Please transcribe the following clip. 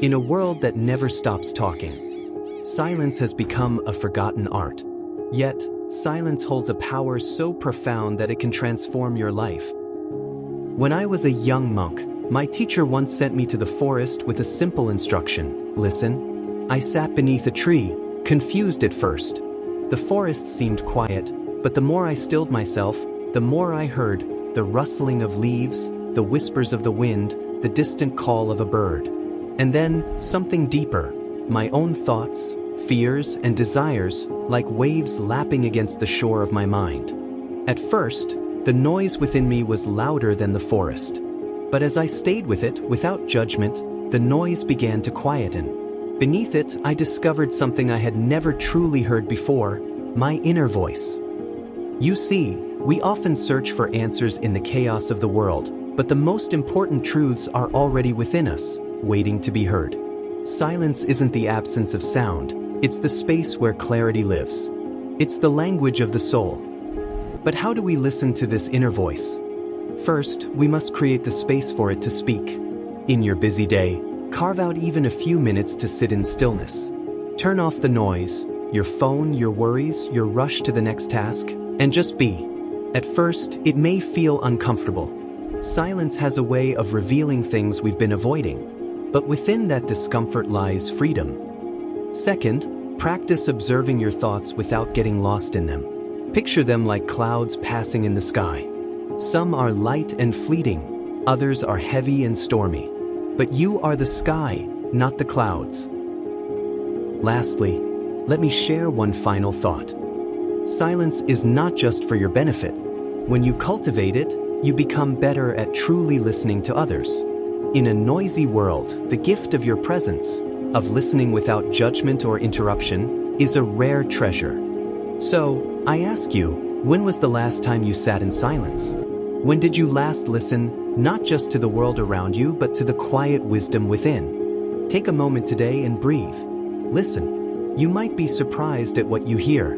In a world that never stops talking, silence has become a forgotten art. Yet, silence holds a power so profound that it can transform your life. When I was a young monk, my teacher once sent me to the forest with a simple instruction: listen. I sat beneath a tree, confused at first. The forest seemed quiet, but the more I stilled myself, the more I heard the rustling of leaves, the whispers of the wind, the distant call of a bird. And then, something deeper, my own thoughts, fears, and desires, like waves lapping against the shore of my mind. At first, the noise within me was louder than the forest. But as I stayed with it, without judgment, the noise began to quieten. Beneath it, I discovered something I had never truly heard before: my inner voice. You see, we often search for answers in the chaos of the world, but the most important truths are already within us, waiting to be heard. Silence isn't the absence of sound, it's the space where clarity lives. It's the language of the soul. But how do we listen to this inner voice? First, we must create the space for it to speak. In your busy day, carve out even a few minutes to sit in stillness. Turn off the noise, your phone, your worries, your rush to the next task, and just be. At first, it may feel uncomfortable. Silence has a way of revealing things we've been avoiding. But within that discomfort lies freedom. Second, practice observing your thoughts without getting lost in them. Picture them like clouds passing in the sky. Some are light and fleeting, others are heavy and stormy. But you are the sky, not the clouds. Lastly, let me share one final thought. Silence is not just for your benefit. When you cultivate it, you become better at truly listening to others. In a noisy world, the gift of your presence, of listening without judgment or interruption, is a rare treasure. So, I ask you, when was the last time you sat in silence? When did you last listen, not just to the world around you, but to the quiet wisdom within? Take a moment today and breathe. Listen. You might be surprised at what you hear.